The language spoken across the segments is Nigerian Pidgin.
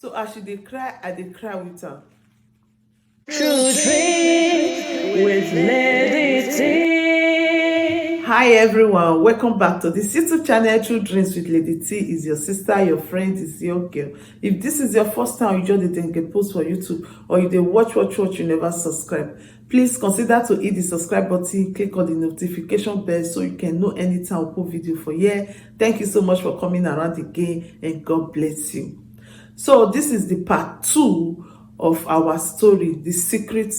So as she dey cry, I dey cry with her. True dream with Lady T. Hi everyone, welcome back to this YouTube channel. True Dreams with Lady T is your sister, your friend, is your girl. If this is your first time you just dey get post for YouTube or you dey watch, you never subscribe, please consider to hit the subscribe button, click on the notification bell so you can know anytime I put video for here. Thank you so much for coming around again and God bless you. So this is the part 2 of our story, The Secret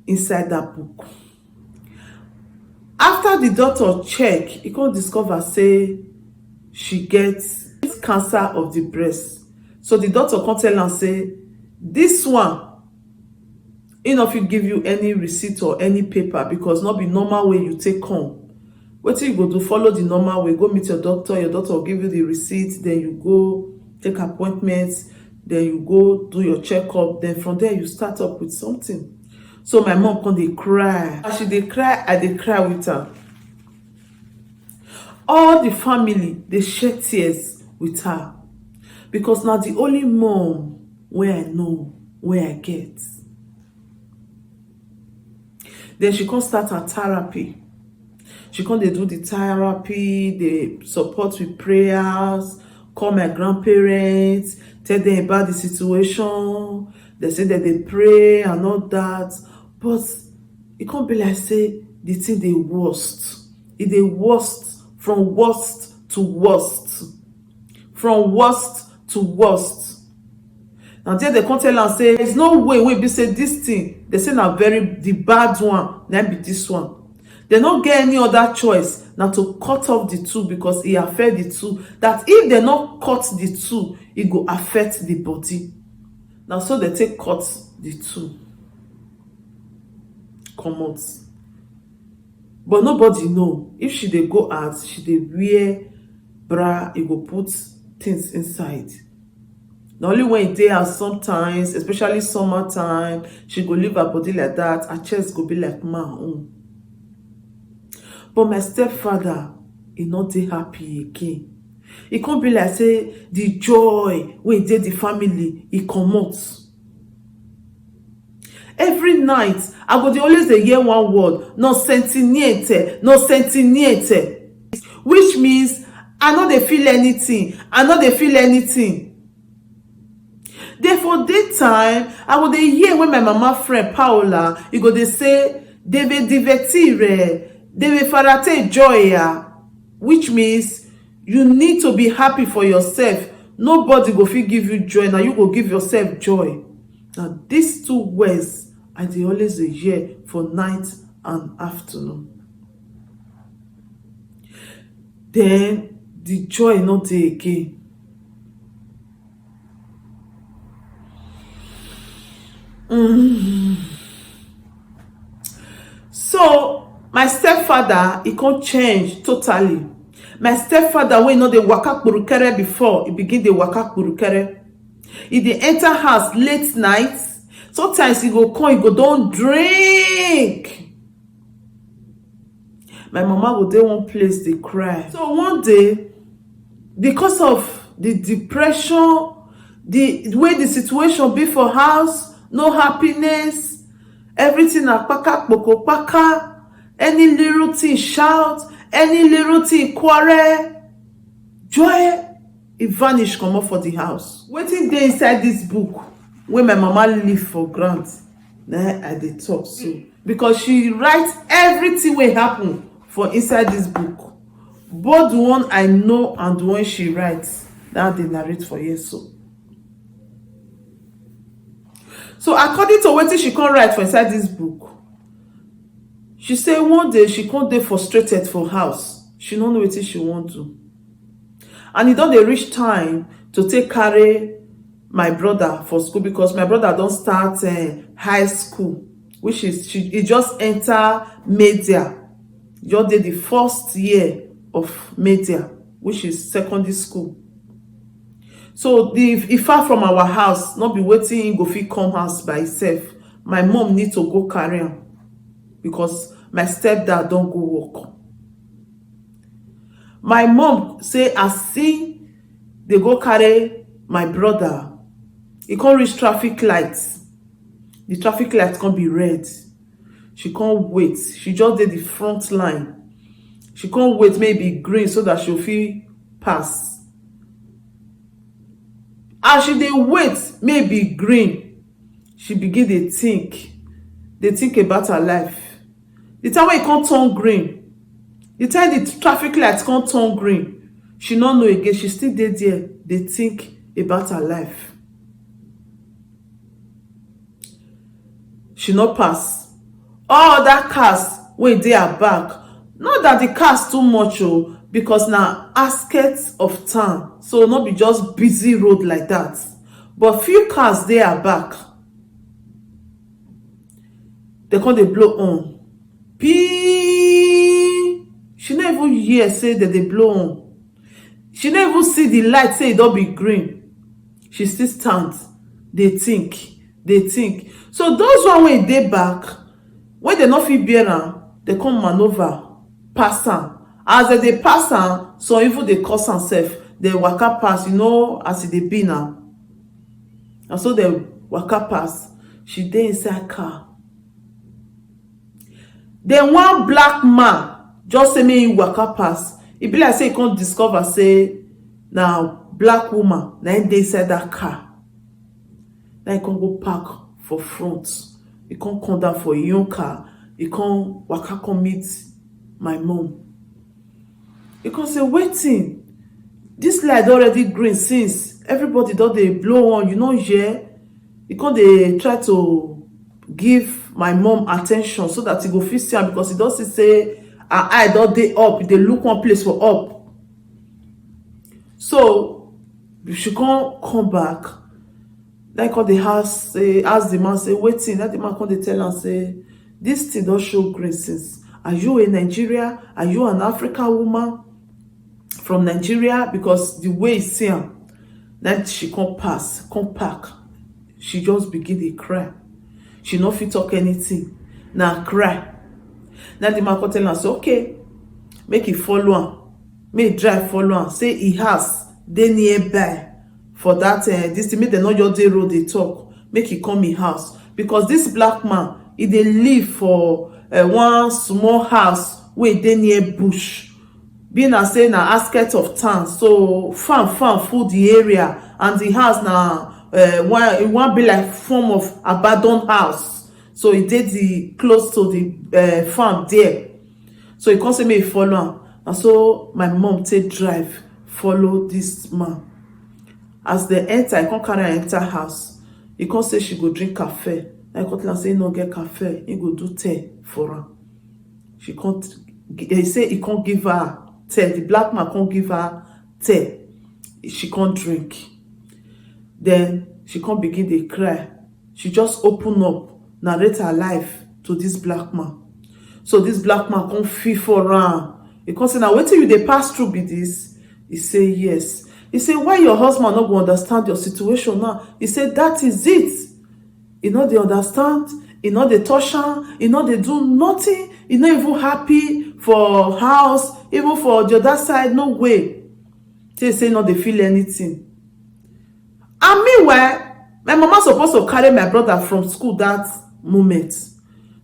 Inside That Book. After the doctor check, he come discover say she gets cancer of the breast. So the doctor come tell am say this one e no fit give you any receipt or any paper because not be normal way you take come. Wetin you go do? Follow the normal way, go meet your doctor will give you the receipt, then you go take appointments, then you go do your checkup, then from there you start up with something. So my mom come dey cry. As she dey cry, I dey cry with her. All the family dey shed tears with her because na the only mom wey I know, wey I get. Then she come start her therapy. She come dey do the therapy, dey support with prayers, call my grandparents, tell them about the situation. They say that they pray and all that, but it can't be like say the thing dey worst. It dey worst from worst to worst, from worst to worst. Now there they come tell am say there's no way wey be say this thing, they say na the bad one na be this one. They don't get any other choice now to cut off the two because it affect the two. That if they not cut the two, it go affect the body. Now so they take cut the two. Come out. But nobody know. If she dey go out, she dey wear bra, it go put things inside. The only when they are sometimes, especially summertime, she go leave her body like that, her chest go be like my own. But my stepfather, he not dey happy again. He can't be like say the joy wey dey the family, he comot. Every night, I go dey always dey hear one word, no sentiniente, no sentiniente, which means I no dey feel anything. I no dey feel anything. Therefore, daytime, I go dey hear when my mama friend Paola, he go dey say, deve divertire, deve farate gioia, which means you need to be happy for yourself. Nobody go fit give you joy. Now you go give yourself joy. Now these two words I dey always dey hear for night and afternoon. Then the joy not dey again. So my stepfather, he can't change totally. My stepfather, when you know the waka kpurukere before, he begin the waka kpurukere. He dey enter house late night. Sometimes he go come, he go don't drink. My mama go dey one place, they cry. So one day, because of the depression, the way the situation be for house, no happiness, everything na paka poko paka, any little thing shout, any little thing quarrel, joy, it vanish comot for the house. Wetin dey inside this book wey my mama leave for ground, na I dey talk so, because she write everything wey happen for inside this book, both the one I know and the one she writes, that they narrate for here. So according to wetin she come write for inside this book, she say one day she come dey frustrated for house. She no know wetin she want to. And e don dey reach time to take carry my brother for school because my brother don start high school, which is he just enter media. Just dey the first year of media, which is secondary school. So e far from our house, not be waiting he go fit come house by himself. My mom need to go carry him because my stepdad don't go work. My mom say as see they go carry my brother, e come reach traffic light. The traffic light come be red. She can't wait. She just did the front line. She can't wait maybe green so that she'll fit pass. As she dey wait maybe green, she begin dey think about her life. The time when e come turn green, the time the traffic light come turn green, she no know again. She still dey there dey think about her life. She no pass. All other cars wey dey her back, not that the cars too much o, because na outskirts of town, so no be just busy road like that, but few cars dey her back. They come dey blow on. Pii! She no even hear say dem dey blow on. She no even see the light say e don be green. She still stand dey think. So those one wey dey back, when dem no fit bear am, dem come maneuver pass am. As dem dey pass am, some even dey curse am sef. Dem waka pass, you know as e dey be now. And so dem waka pass. She dey inside car. Then one black man just say make him waka pass. E be like say e come discover say na black woman na im dey inside that car. Now e come go park for front. E come down for im own car. E come waka come meet my mom. E come say, wetin? This light don already green since everybody don dey blow on, you no hear? E come dey try to give my mom attention so that e go fit see am, because e don see say her eye don dey up. E dey look one place for up. So she come back. Then come dey ask the man say, wetin? That the man come dey tell am say, this thing don show green since. Are you a Nigerian? Are you an African woman from Nigeria? Because the way e see am, then she come pass, come park. She just begin dey cry. She no fit talk anything. Na cry. Now the man come tell am say, okay, make e follow am. Make e drive follow am. Say e house dey nearby for that this thing. Make dem no just dey road dey talk. Make e come e house, because this black man, e dey live for one small house wey dey near bush. Being as say na outskirts of town, so farm full the area, and the house na one be like form of abandoned house. So e dey close to the farm there. So e come say make e follow am. And so my mom take drive follow this man. As they enter, I come carry her enter house. E come say she go drink cafe. I come tell am say e no get cafe, e go do tea for am. She can't. He say he can't give her tea. The black man can't give her tea. She can't drink. Then she can't begin to cry. She just open up, narrate her life to this black man. So this black man can't feel for her. He can't say, now wait till you they pass through be this. He say yes. He say, why your husband not going to understand your situation now? He said, that is it. You know they understand. You know they touch her. You know they do nothing. You know even happy for house, even for the other side. No way. They say no, they feel anything. And meanwhile, my mama supposed to carry my brother from school that moment.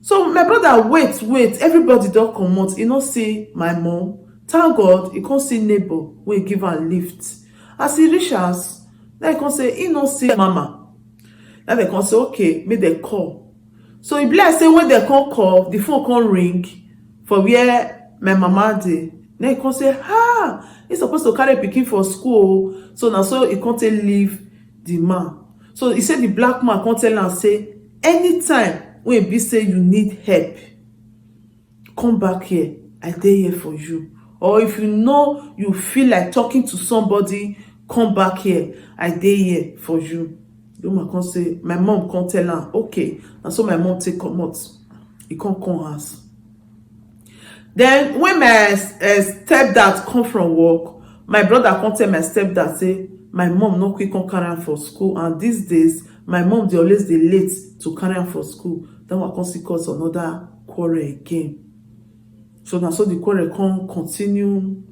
So my brother wait. Everybody don't come out. You know see my mom. Thank God, he can't see neighbor wey give her lift. As he reach house, then he can say he no see mama. Then they can say okay, make they call. So e be like say when they come call, the phone can ring for where my mama dey. Then he can say he supposed to carry pikin for school. So now so he can't leave the man. So he said the black man can't tell am say anytime when e be say you need help, come back here. I dey here for you. Or if you know you feel like talking to somebody, come back here. I dey here for you. The woman can say, my mom can't tell her, okay. And so my mom take come out. He can't come house. Then when my stepdad come from work, my brother can't tell my stepdad, say, my mom no quick come carry her for school. And these days, my mom they always dey late to carry her for school. Then we can see cause another quarrel again. So now so the quarrel can continue.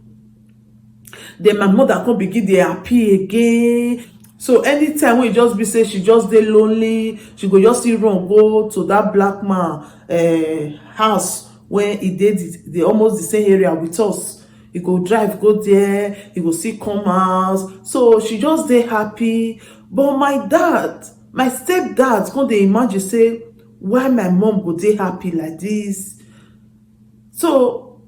Then my mother can begin dey happy again. So anytime when e just be say she just dey lonely, she go just still run go to that black man house when e dey the almost the same area with us. E go drive go there, e go still come out. So she just dey happy. But my stepdad come dey imagine say why my mom go dey happy like this. So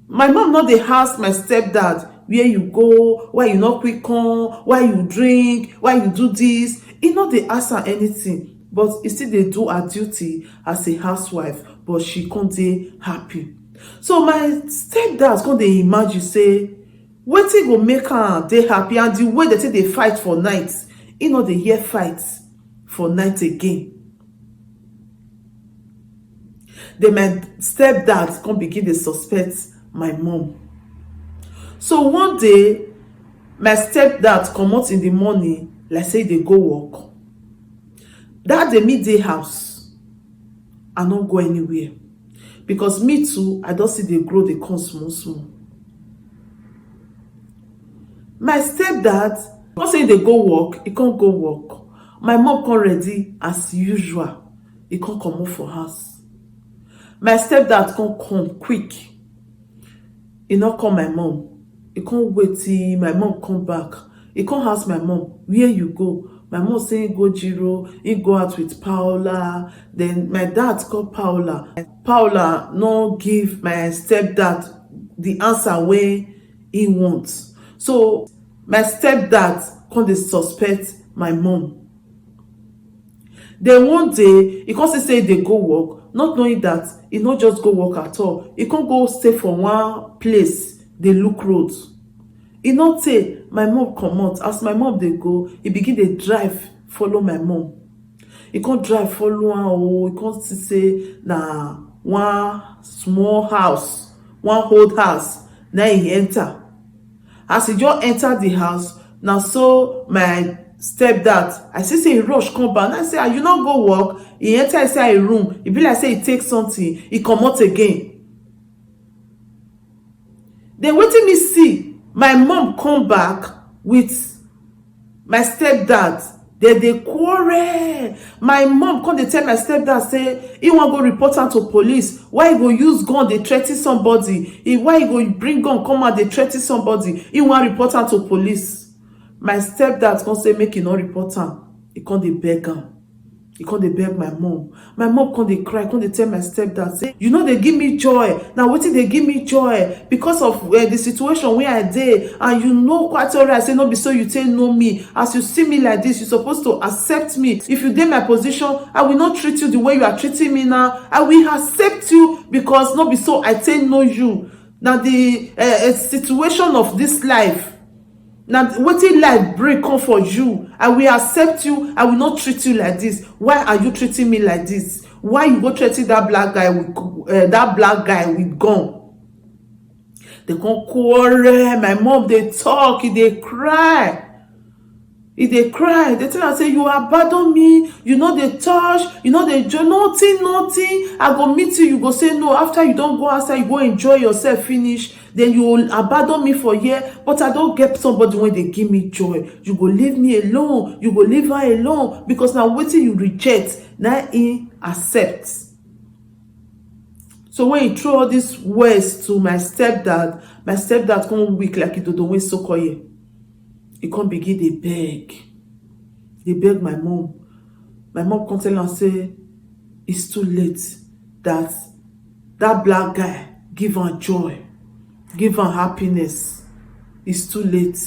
my mom no dey ask my stepdad where you go, why you no quick come, why you drink, why you do this. E no dey ask her anything, but e still dey do her duty as a housewife. But she come dey happy. So my stepdad come dey imagine say wetin go make her dey happy, and the way they take dey fight for night, e no dey hear fight for night again. Then my stepdad come begin dey suspect my mom. So one day my stepdad comot in the morning like say e dey go work. That day me dey house, I no go anywhere, because me too I don see dey grow, dey come small small. My stepdad come say e dey go work, e come go work. My mom come ready as usual, e come comot for house. My stepdad come quick, e no call my mom. E come wait till my mom come back. E come ask my mom, where you go? My mom say e go Jiro, e go out with Paula. Then my dad call Paula. Paula no give my stepdad the answer wey he want. So my stepdad come dey suspect my mom. Then one day e come see say e dey go work, not knowing that e no just go work at all. E come go stay for one place dey look road. E no tey my mom comot. As my mom dey go, e begin dey drive follow my mom. E come drive follow am o. E come see say na one small house, one old house na e enter. As e just enter the house, na so my stepdad, I see say e rush come back. I say, you no go work? E enter inside a room, e be like say e take something, e comot again. Then wetin me see, my mom come back with my stepdad. Dem dey quarrel. My mom come dey tell my stepdad say he wan go report am to police. Why he go use gun dey threa ten somebody? Why he go bring gun come out dey threa ten somebody? He wan report am to police. My stepdad come say make he no report am. He come dey beg am. He come dey beg my mom. My mom come dey cry, come dey tell my stepdad say, you no dey give me joy. Na wetin dey give me joy? Because of the situation wey I dey, and you know quite alright say no be so you take know me. As you see me like this, you suppose to accept me. If you dey my position, I will not treat you the way you are treating me now. I will accept you, because no be so I take know you. Na the situation of this life, now wetin life bring come for you, I will accept you. I will not treat you like this. Why are you treating me like this? Why you go threa ten that black guy with gun? They come quarrel. My mom dey talk, e dey cry. E dey cry. They tell her say, you abandon me, you no dey touch, you no dey enjoy nothing. I go meet you, you go say no. After you don go outside, you go enjoy yourself finish, then you will abandon me for here. But I don't get somebody when they give me joy. You go leave me alone, you go leave her alone, because now wetin you reject, now he accepts. So when he throw all these words to my stepdad come weak like he dodo wey sokoye. He come begin dey beg my mom. My mom come tell am say it's too late. That black guy give am joy, give am happiness. It's too late.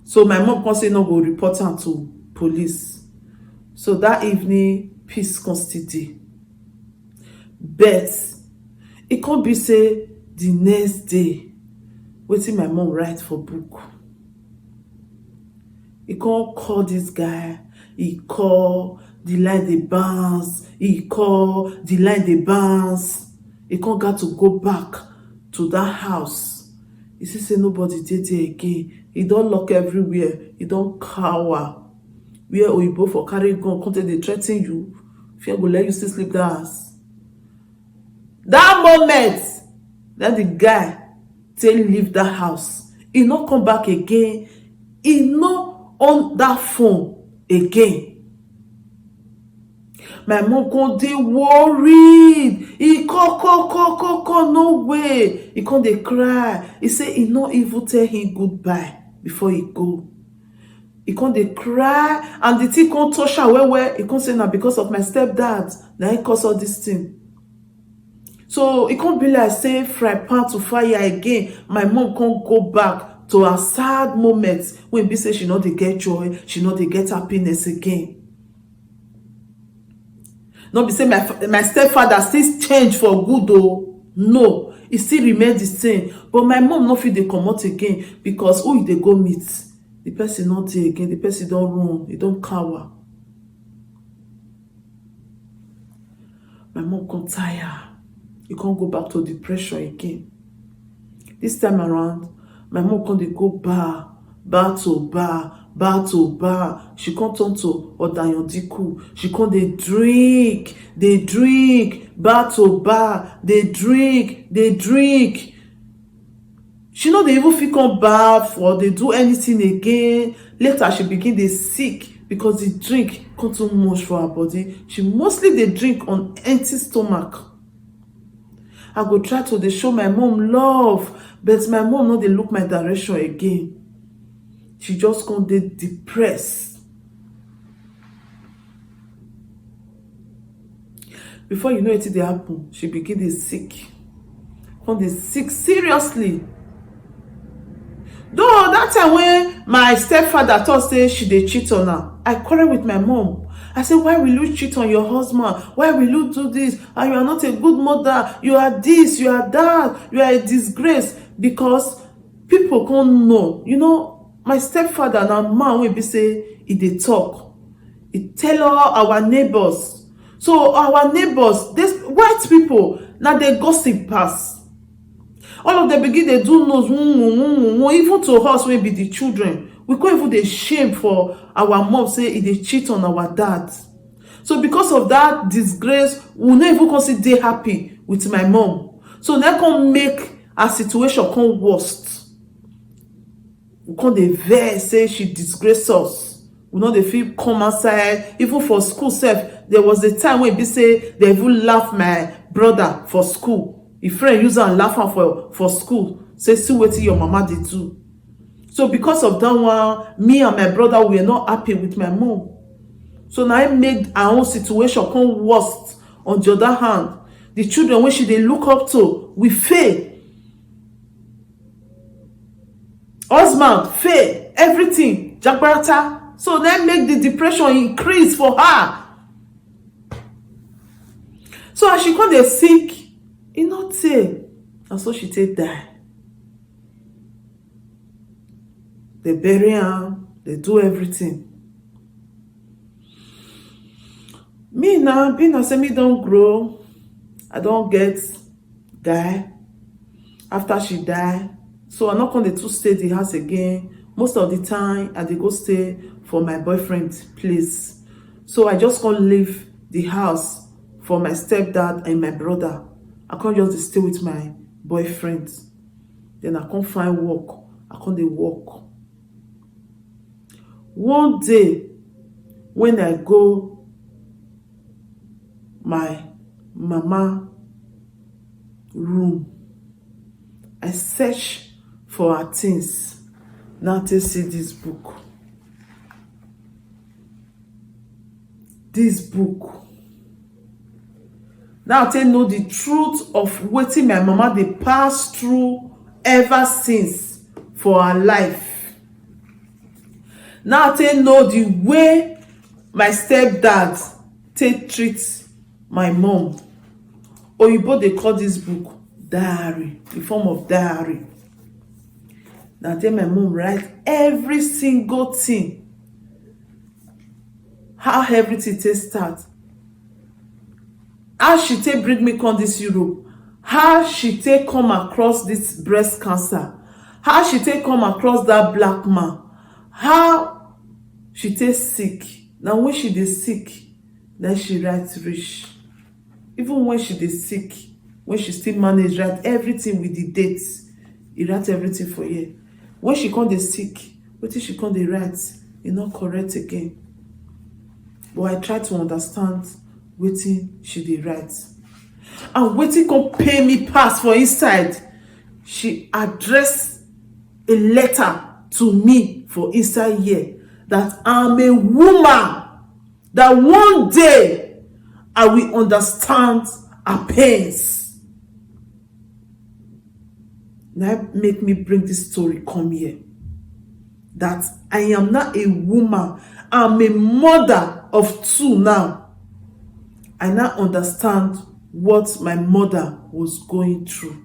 So my mom come say no go report am to police. So that evening, peace come still dey. But it can't be say the next day, wetin my mom write for book. He can't call this guy. He call, the line dey bounce. He call, the line dey bounce. He can't got to go back to that house. He see say nobody dey there again. He don't lock everywhere. He don't cower. Where oyibo for carry gun come dey threa ten you. Fear go let you still sleep that house. That moment, then the guy take leave that house. He not come back again. e no on that phone again. My mom come dey worried. He call, no way. He come dey cry. He say he no even tell him goodbye before he go. He come dey cry, and the thing come touch her well. He come say na because of my stepdad na he cause all this thing. So it can't be like say fry pan to fire again. My mom can't go back to her sad moments when be say she not dey get joy, she not dey get happiness again. Not be say my stepfather still change for good though. No, it still remain the same. But my mom no fit dey comot again because who they go meet? The person not there again. The person don't run. He don't cower. My mom come tire. You can't go back to depression again. This time around, my mom can't go bar to bar. She can't turn to Odayondiku. She can't they drink, bar to bar, they drink. She know they even fit come bath or they do anything again. Later, she begin dey sick because the drink come too much for her body. She mostly they drink on empty stomach. I go try to dey show my mom love, but my mom no dey look my direction again. She just come dey depressed. Before you know it dey happen, she begin dey sick. Come dey sick seriously. Though that time when my stepfather thought say she dey cheat on her, I quarrel with my mom. I said, why will you cheat on your husband? Why will you do this? And you are not a good mother. You are this, you are that. You are a disgrace. Because people can't know. You know, my stepfather now man will be say, he dey talk. He tell all our neighbors. So our neighbors, these white people, now they gossip pass. All of them begin they do nose, even to us will be the children. We can't even dey shame for our mom say they cheat on our dad. So because of that disgrace, we not even consider happy with my mom. So that can make our situation come worst. We can't dey vex say she disgrace us. We know they feel come outside. Even for school self, there was a time when they say they even laugh my brother for school. If friend use and laugh am for school, say see wetin your mama dey do. So because of that one, me and my brother were not happy with my mom. So now I made our own situation come worst. On the other hand, the children when she they look up to, we fail. Husband, fail, everything, Jakarta. So that make the depression increase for her. So as she come dey sick, e not say, and so she take die. They bury her, they do everything. Me now, being as me don't grow, I don't get guy after she die. So I'm not going to stay the house again. Most of the time, I dey go stay for my boyfriend's place. So I just can't leave the house for my stepdad and my brother. I can't just stay with my boyfriend. Then I can't find work. I can't dey work. One day, when I go my mama room, I search for her things. Now to see this book. This book. Now to know the truth of wetin my mama dey pass through ever since for her life. Now to know the way my stepdad take treat my mom. Oyibo dey call this book diary, the form of diary. Now then my mom write every single thing. How everything take start. How she take bring me come this Europe. How she take come across this breast cancer. How she take come across that black man. How she take sick. Now when she dey sick, then she write reach. Even when she dey sick, when she still manage write everything with the dates. He write everything for you. When she come dey sick, wetin she come dey write e no correct again, but I try to understand wetin she dey write. And wetin come pay me pass for inside, she address a letter to me for inside here that I'm a woman, that one day I will understand her pains. Now make me bring this story come here, that I am not a woman, I'm a mother of 2 now. I now understand what my mother was going through.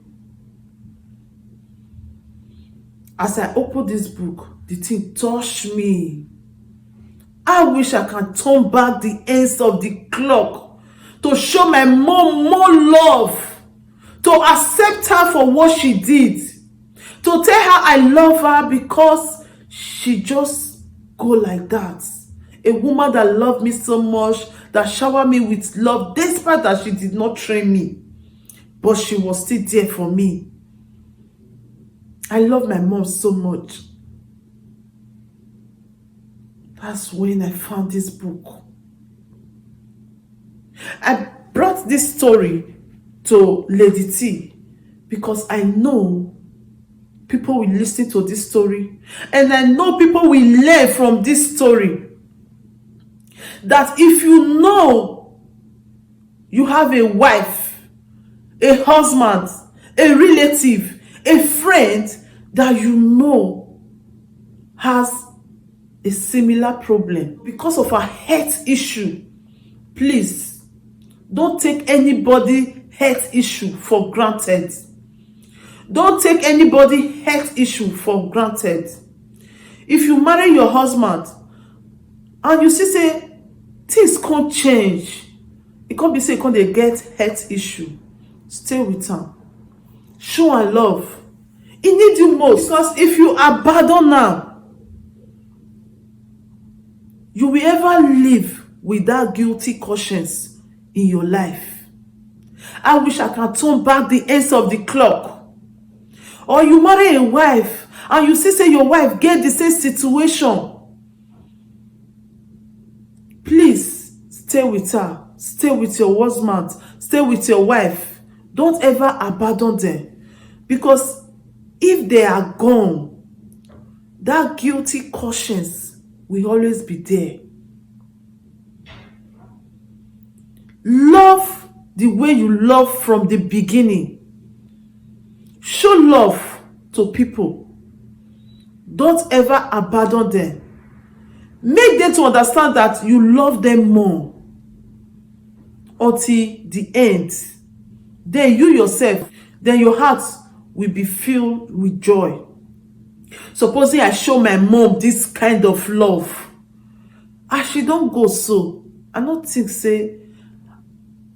As I open this book, the thing touched me. I wish I can turn back the ends of the clock to show my mom more love, to accept her for what she did, to tell her I love her because she just go like that. A woman that loved me so much, that showered me with love, despite that she did not train me, but she was still there for me. I love my mom so much. That's when I found this book. I brought this story to Lady T because I know people will listen to this story, and I know people will learn from this story. That if you know you have a wife, a husband, a relative, a friend that you know has a similar problem because of a health issue, please don't take anybody health issue for granted. Don't take anybody health issue for granted. If you marry your husband and you see say things can't change, it can't be say you can't get health issue, stay with am, show am love. He need you most, because if you abandon am, you will ever live with that guilty conscience in your life. I wish I can turn back the ends of the clock. Or you marry a wife and you see say your wife get the same situation, please stay with her, stay with your husband, stay with your wife. Don't ever abandon them, because if they are gone, that guilty conscience will always be there. Love the way you love from the beginning. Show love to people. Don't ever abandon them. Make them to understand that you love them more until the end. Then you yourself, then your heart will be filled with joy. Supposing I show my mom this kind of love, as she don't go so, I don't think say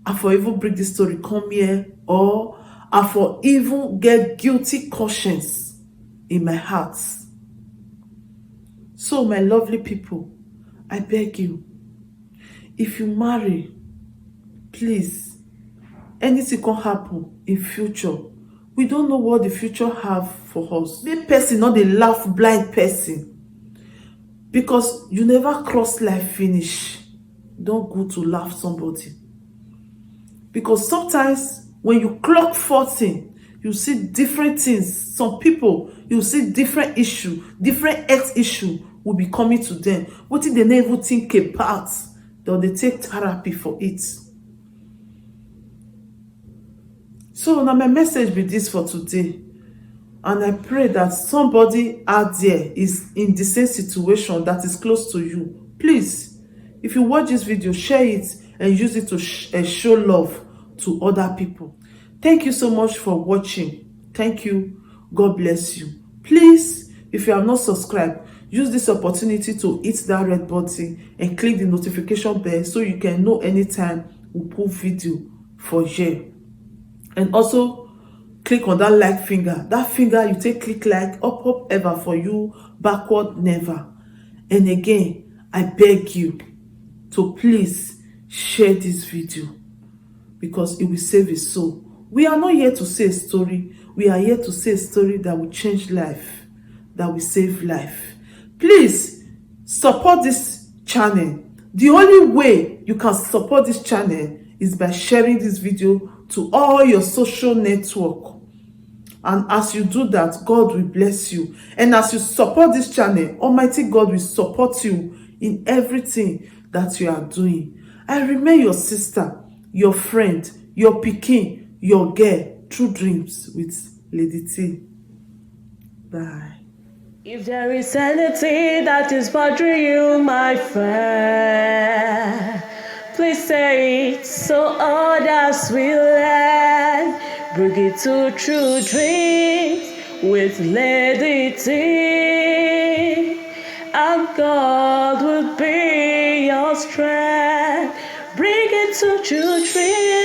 I for even bring this story come here, or I for even get guilty conscience in my heart. So my lovely people, I beg you, if you marry, please, anything can happen in future. We don't know what the future have for us. Make person not a laugh blind person, because you never cross life finish. Don't go to laugh somebody, because sometimes when you clock 14, you see different things. Some people, you see different issue, different health issue will be coming to them. What if they never think about? Then they take therapy for it. So now my message be this for today, and I pray that somebody out there is in the same situation that is close to you. Please, if you watch this video, share it and use it to show love to other people. Thank you so much for watching. Thank you. God bless you. Please, if you have not subscribed, use this opportunity to hit that red button and click the notification bell so you can know anytime we put video for you. And also click on that like finger. That finger you take click like, up ever for you, backward never. And again, I beg you to please share this video, because it will save his soul. We are not here to say a story. We are here to say a story that will change life, that will save life. Please support this channel. The only way you can support this channel is by sharing this video to all your social network. And as you do that, God will bless you. And as you support this channel, Almighty God will support you in everything that you are doing. I remain your sister, your friend, your pikin, your girl, True Dreams with Lady T. Bye. If there is anything that is bothering you, my friend, please say it so others will learn. Bring it to True Dreams with Lady T, and God will be your strength. Bring it to True Dreams.